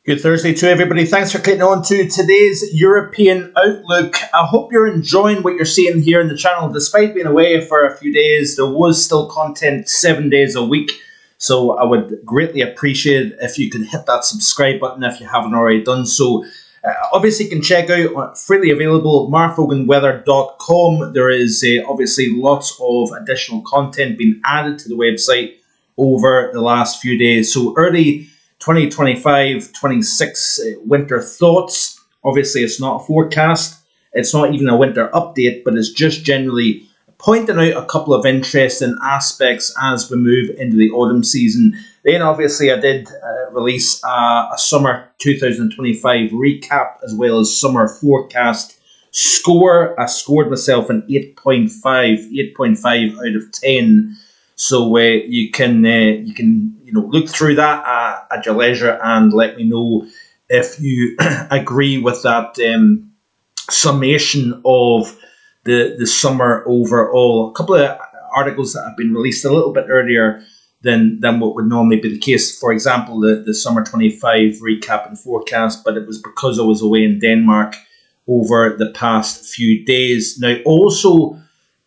Good Thursday to everybody. Thanks for clicking on to today's European Outlook. I hope you're enjoying what you're seeing here in the channel. Despite being away for a few days, there was still content 7 days a week. So I would greatly appreciate if you could hit that subscribe button if you haven't already done so. Obviously, you can check out freely available markvoganweather.com. There is obviously lots of additional content being added to the website over the last few days. So early 2025-26 winter thoughts. Obviously, it's not a forecast. It's not even a winter update, but it's just generally pointing out a couple of interesting aspects as we move into the autumn season. Then, obviously, I did release a summer 2025 recap as well as summer forecast score. I scored myself an 8.5 out of 10. So you can look through that at your leisure and let me know if you agree with that summation of the summer overall. A couple of articles that have been released a little bit earlier than what would normally be the case. For example, the summer 25 recap and forecast, but it was because I was away in Denmark over the past few days. Now, also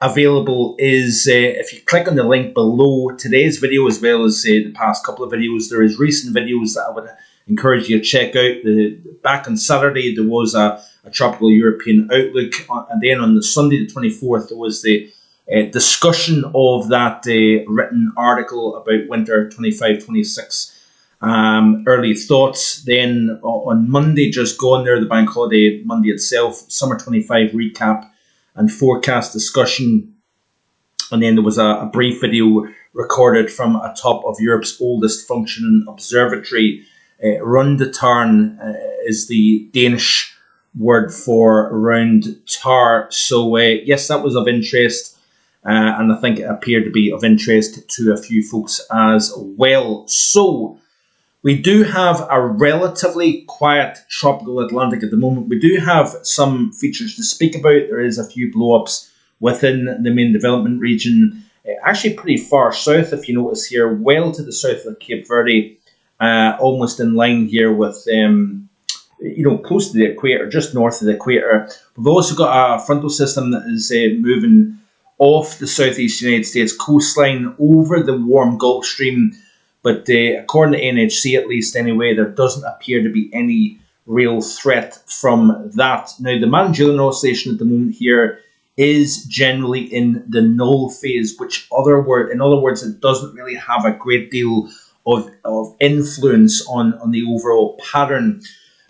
available is, if you click on the link below today's video as well as the past couple of videos, there is recent videos that I would encourage you to check out. Back on Saturday, there was a Tropical European Outlook, and then on the Sunday the 24th, there was the discussion of that written article about winter 25-26 early thoughts. Then on Monday, just gone there, the bank holiday Monday itself, summer 25 recap and forecast discussion. And then there was a brief video recorded from Atop of Europe's oldest functioning observatory. Rundetarn is the Danish word for round tar. So yes, that was of interest, and I think it appeared to be of interest to a few folks as well. So we do have a relatively quiet tropical Atlantic at the moment. We do have some features to speak about. There is a few blow-ups within the main development region, actually pretty far south, if you notice here, well to the south of Cape Verde, almost in line here with, close to the equator, just north of the equator. We've also got a frontal system that is moving off the southeast United States coastline over the warm Gulf Stream. But according to NHC, at least anyway, there doesn't appear to be any real threat from that. Now, the Magellan oscillation at the moment here is generally in the null phase, which in other words, it doesn't really have a great deal of influence on the overall pattern.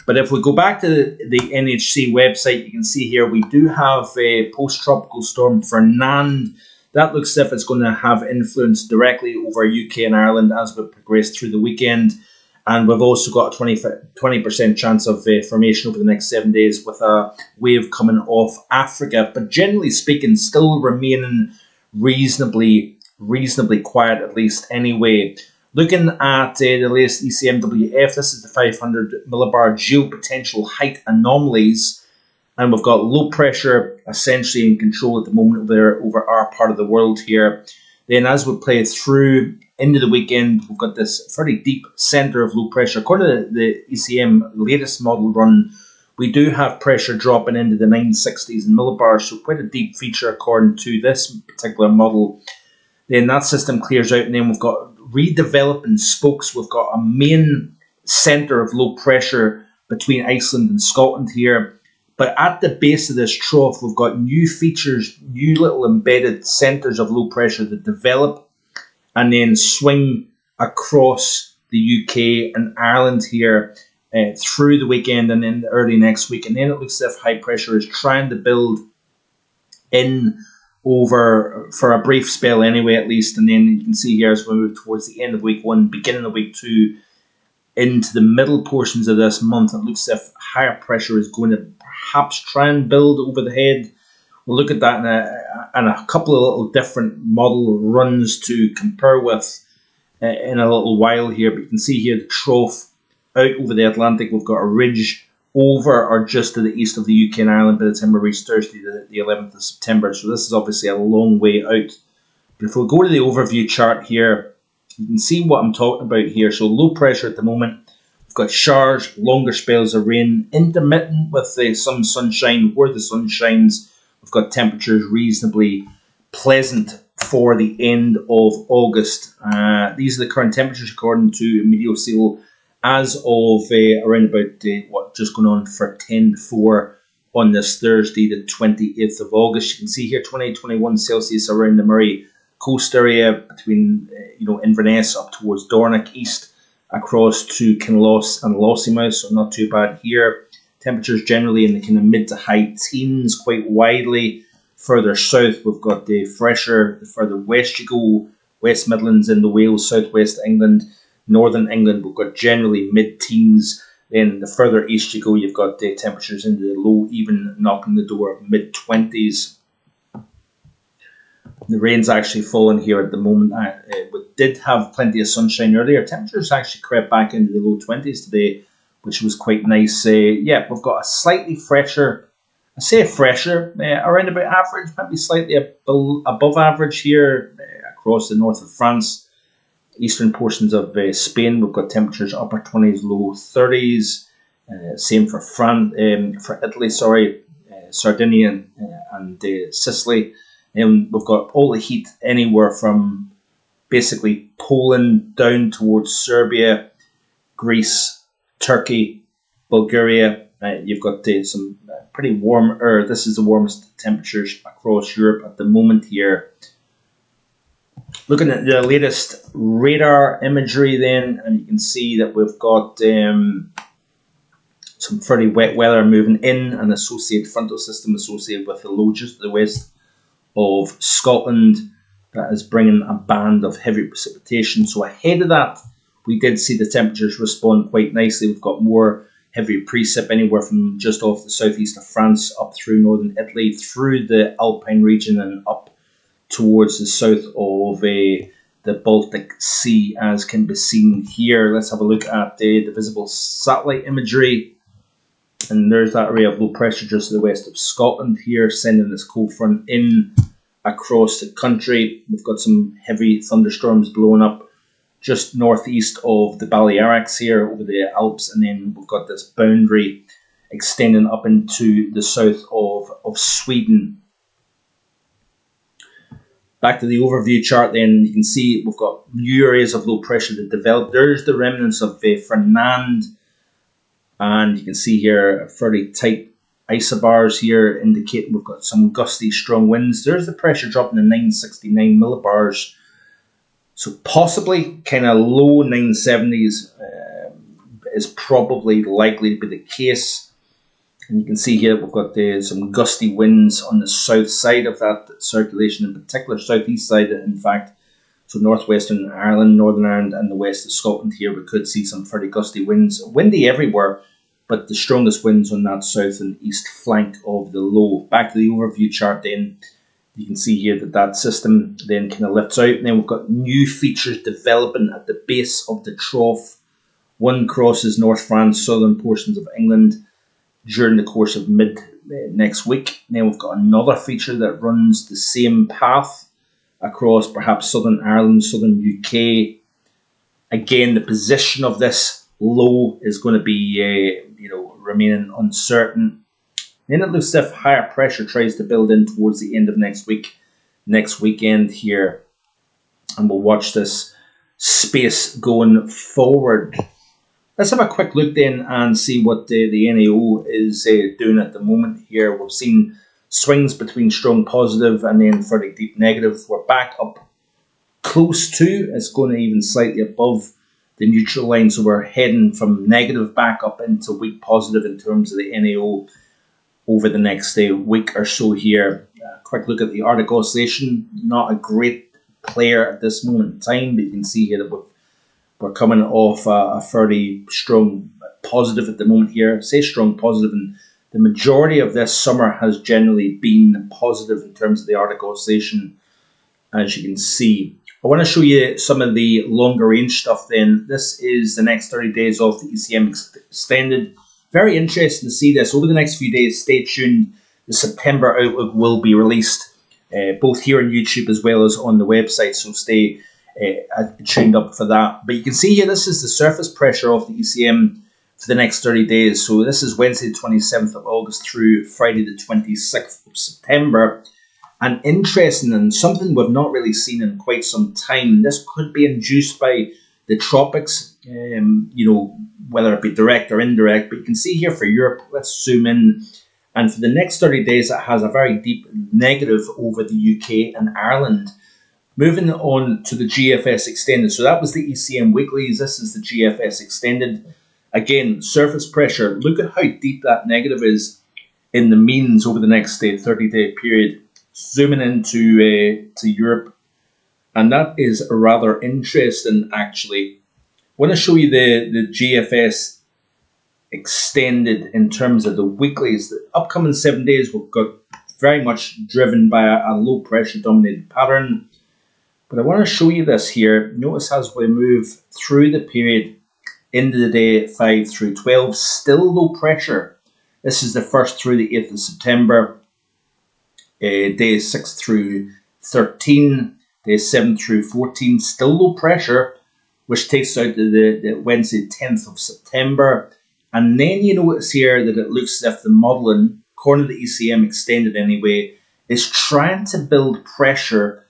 But if we go back to the NHC website, you can see here we do have a post-tropical storm Fernand. That looks as if it's going to have influence directly over UK and Ireland as we progress through the weekend. And we've also got a 20% chance of formation over the next 7 days with a wave coming off Africa. But generally speaking, still remaining reasonably quiet, at least anyway. Looking at the latest ECMWF, this is the 500 millibar geopotential height anomalies. And we've got low pressure essentially in control at the moment over our part of the world here. Then as we play through into the weekend, we've got this fairly deep center of low pressure. According to the ECM latest model run, we do have pressure dropping into the 960s and millibars, so quite a deep feature according to this particular model. Then that system clears out, and then we've got redeveloping spokes. We've got a main center of low pressure between Iceland and Scotland here. But at the base of this trough, we've got new features, new little embedded centres of low pressure that develop and then swing across the UK and Ireland here through the weekend and then early next week. And then it looks as if high pressure is trying to build in over for a brief spell anyway, at least. And then you can see here as we move towards the end of week one, beginning of week two, into the middle portions of this month, it looks as if higher pressure is going to perhaps try and build over the head. We'll look at that in a couple of little different model runs to compare with in a little while here. But you can see here the trough out over the Atlantic. We've got a ridge over or just to the east of the UK and Ireland by the time we reach Thursday, the 11th of September. So this is obviously a long way out. But if we go to the overview chart here, you can see what I'm talking about here. So low pressure at the moment, We've got showers, longer spells of rain, intermittent with some sunshine. Where the sun shines, we've got temperatures reasonably pleasant for the end of August. These are the current temperatures according to Meteosil as of around about just going on for 10:04 on this Thursday, the 28th of August. You can see here 20-21 Celsius around the Murray coast area between Inverness up towards Dornoch east across to Kinloss and Lossiemouth, so not too bad here. Temperatures generally in the kind of mid to high teens quite widely. Further south, we've got the fresher, the further west you go, West Midlands into Wales, southwest England, northern England, we've got generally mid-teens. Then the further east you go, you've got the temperatures into the low, even knocking the door of mid-20s. The rain's actually falling here at the moment. We did have plenty of sunshine earlier. Temperatures actually crept back into the low 20s today, which was quite nice. Yeah, we've got a slightly fresher, I say fresher, around about average, maybe slightly above average here across the north of France. Eastern portions of Spain, we've got temperatures upper 20s, low 30s. Same for for Italy, Sardinia and Sicily. And we've got all the heat anywhere from basically Poland down towards Serbia, Greece, Turkey, Bulgaria. You've got some pretty warm air. This is the warmest temperatures across Europe at the moment here. Looking at the latest radar imagery then, and you can see that we've got some fairly wet weather moving in, an associated frontal system associated with the low just to the west of Scotland that is bringing a band of heavy precipitation. So ahead of that, we did see the temperatures respond quite nicely. We've got more heavy precip anywhere from just off the southeast of France up through northern Italy, through the Alpine region and up towards the south of the Baltic Sea, as can be seen here. Let's have a look at the visible satellite imagery. And there's that area of low pressure just to the west of Scotland here, sending this cold front in across the country. We've got some heavy thunderstorms blowing up just northeast of the Balearics here over the Alps, and then we've got this boundary extending up into the south of Sweden. Back to the overview chart then, you can see we've got new areas of low pressure that develop. There's the remnants of Fernand, and you can see here fairly tight isobars here indicating we've got some gusty strong winds. There's the pressure dropping to 969 millibars, so possibly kind of low 970s is probably likely to be the case. And you can see here we've got some gusty winds on the south side of that circulation, in particular southeast side in fact. So northwestern Ireland, Northern Ireland and the west of Scotland here, we could see some fairly gusty winds. Windy everywhere, but the strongest winds on that south and east flank of the low. Back to the overview chart then, you can see here that system then kind of lifts out. And then we've got new features developing at the base of the trough. One crosses North France, southern portions of England during the course of mid next week. And then we've got another feature that runs the same path across perhaps southern Ireland, southern UK. Again, the position of this low is going to be remaining uncertain. Then it looks as if higher pressure tries to build in towards the end of next weekend here, and we'll watch this space going forward. Let's have a quick look then and see what the NAO is doing at the moment here. We've seen swings between strong positive and then fairly deep negative. We're back up close to, it's going to even slightly above the neutral line. So we're heading from negative back up into weak positive in terms of the NAO over the next week or so here. Quick look at the Arctic Oscillation. Not a great player at this moment in time, but you can see here that we're coming off a fairly strong positive at the moment here. I say strong positive, and the majority of this summer has generally been positive in terms of the Arctic Oscillation, as you can see. I want to show you some of the longer range stuff then. This is the next 30 days of the ECM extended. Very interesting to see this. Over the next few days, stay tuned. The September outlook will be released, both here on YouTube as well as on the website, so stay tuned up for that. But you can see here, this is the surface pressure of the ECM for the next 30 days. So this is Wednesday the 27th of August through Friday the 26th of September. And interesting, and something we've not really seen in quite some time. This could be induced by the tropics, whether it be direct or indirect. But you can see here for Europe, let's zoom in. And for the next 30 days, it has a very deep negative over the UK and Ireland. Moving on to the GFS extended. So that was the ECM weeklies. This is the GFS extended. Again, surface pressure. Look at how deep that negative is in the means over the next 30-day period. Zooming into to Europe, and that is rather interesting actually. I want to show you the GFS extended in terms of the weeklies. The upcoming 7 days we've got very much driven by a low pressure dominated pattern. But I want to show you this here. Notice as we move through the period into the day 5 through 12, still low pressure. This is the 1st through the 8th of September. Days 6 through 13, days 7 through 14, still low pressure, which takes out to the Wednesday 10th of September. And then you notice here that it looks as if the modelling, according to the ECM extended anyway, is trying to build pressure,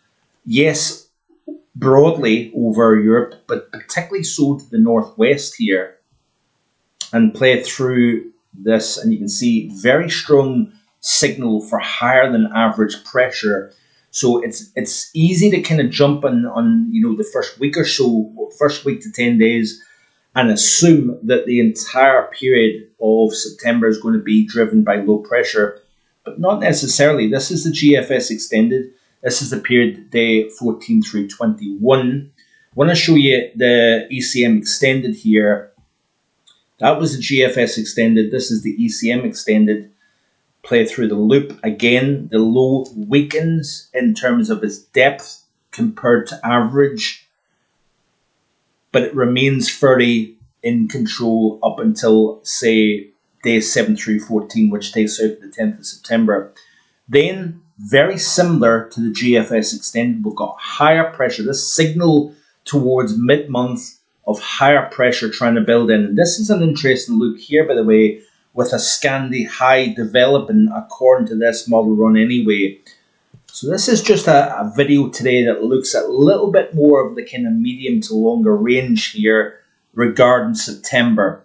yes, broadly over Europe, but particularly so to the northwest here, and play through this. And you can see very strong signal for higher than average pressure. So it's easy to kind of jump on the first week or so, first week to 10 days, and assume that the entire period of September is going to be driven by low pressure, but not necessarily. This is the GFS extended. This is the period day 14 through 21. I want to show you the ECM extended here. That was the GFS extended. This is the ECM extended. Play through the loop. Again, the low weakens in terms of its depth compared to average, but it remains fairly in control up until, say, days 7 through 14, which takes out the 10th of September. Then, very similar to the GFS extended, we've got higher pressure. This signal towards mid-month of higher pressure trying to build in. And this is an interesting look here, by the way, with a Scandi high developing according to this model run anyway. So this is just a video today that looks at a little bit more of the kind of medium to longer range here regarding September.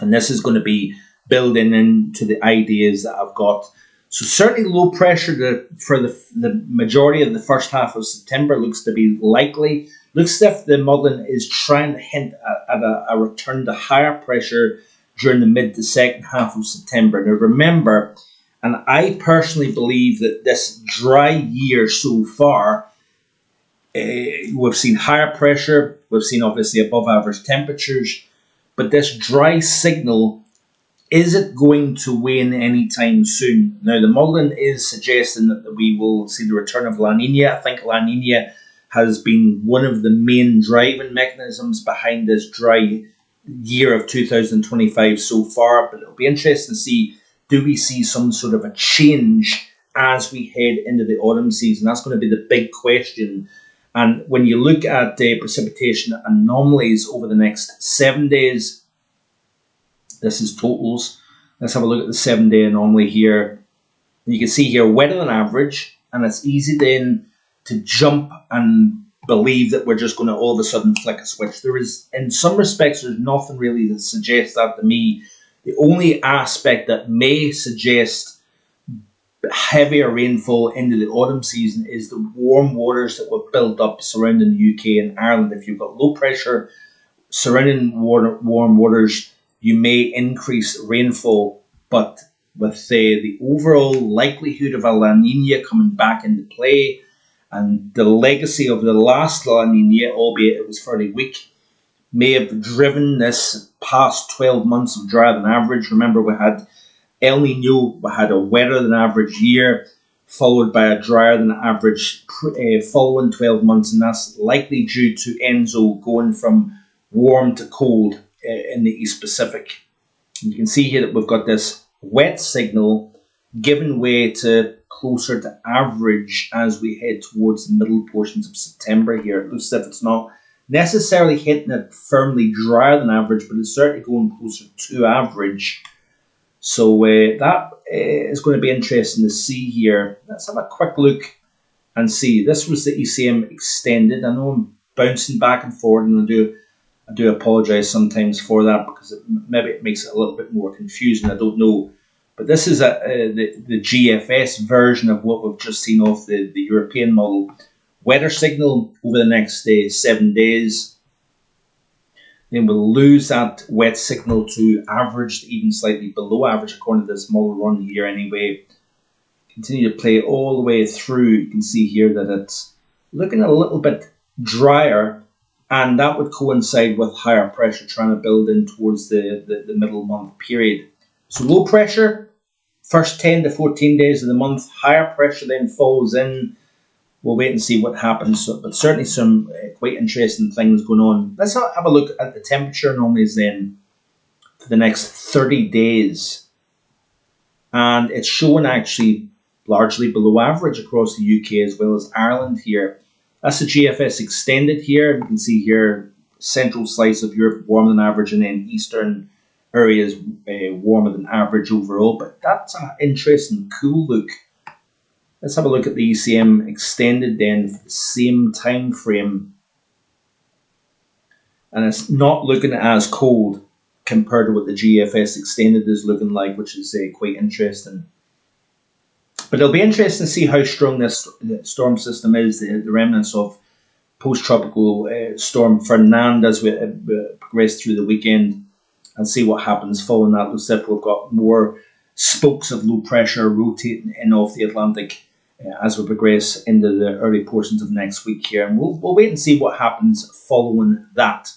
And this is going to be building into the ideas that I've got. So certainly low pressure for the majority of the first half of September looks to be likely. Looks as if the modelling is trying to hint at a return to higher pressure during the mid to second half of September. Now remember, and I personally believe that this dry year so far, we've seen higher pressure, we've seen obviously above average temperatures, but this dry signal, is it going to wane anytime soon? Now the modelling is suggesting that we will see the return of La Nina. I think La Nina has been one of the main driving mechanisms behind this dry year of 2025 so far, but it'll be interesting to see, do we see some sort of a change as we head into the autumn season? That's going to be the big question. And when you look at precipitation anomalies over the next 7 days, this is totals. Let's have a look at the 7-day anomaly here. And you can see here wetter than average, and it's easy then to jump and believe that we're just going to all of a sudden flick a switch. There is, in some respects, there's nothing really that suggests that to me. The only aspect that may suggest heavier rainfall into the autumn season is the warm waters that were built up surrounding the UK and Ireland. If you've got low pressure surrounding warm waters, you may increase rainfall, but with the overall likelihood of a La Nina coming back into play, and the legacy of the last La Nina, albeit it was fairly weak, may have driven this past 12 months of drier than average. Remember, we had El Nino, we had a wetter than average year, followed by a drier than average following 12 months, and that's likely due to Enzo going from warm to cold in the East Pacific. And you can see here that we've got this wet signal giving way to closer to average as we head towards the middle portions of September here. It looks as if it's not necessarily hitting it firmly drier than average, but it's certainly going closer to average. So that is going to be interesting to see here. Let's have a quick look and see. This was the ECM extended. I know I'm bouncing back and forward, and I do apologise sometimes for that, because maybe it makes it a little bit more confusing. I don't know. But this is the GFS version of what we've just seen off the European model. Weather signal over the next 7 days. Then we'll lose that wet signal to average, even slightly below average, according to this model run here anyway. Continue to play all the way through. You can see here that it's looking a little bit drier, and that would coincide with higher pressure trying to build in towards the middle month period. So low pressure, first 10 to 14 days of the month. Higher pressure then falls in. We'll wait and see what happens. So, but certainly some quite interesting things going on. Let's have a look at the temperature anomalies then for the next 30 days. And it's showing actually largely below average across the UK as well as Ireland here. That's the GFS extended here. You can see here central slice of Europe warmer than average, and then eastern areas warmer than average overall. But that's an interesting, cool look. Let's have a look at the ECM extended then for the same time frame. And it's not looking as cold compared to what the GFS extended is looking like, which is quite interesting. But it'll be interesting to see how strong this storm system is, the remnants of post-tropical storm Fernand, as we progress through the weekend, and see what happens following that. Looks like we've got more spokes of low pressure rotating in off the Atlantic as we progress into the early portions of next week here. And we'll wait and see what happens following that.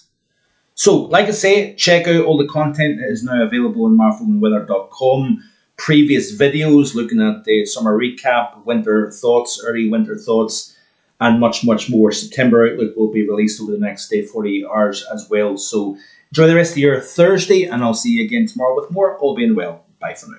So, like I say, check out all the content that is now available on marfoganweather.com. Previous videos looking at the summer recap, winter thoughts, early winter thoughts, and much, much more. September outlook will be released over the next 48 hours as well. So enjoy the rest of your Thursday, and I'll see you again tomorrow with more. All being well. Bye for now.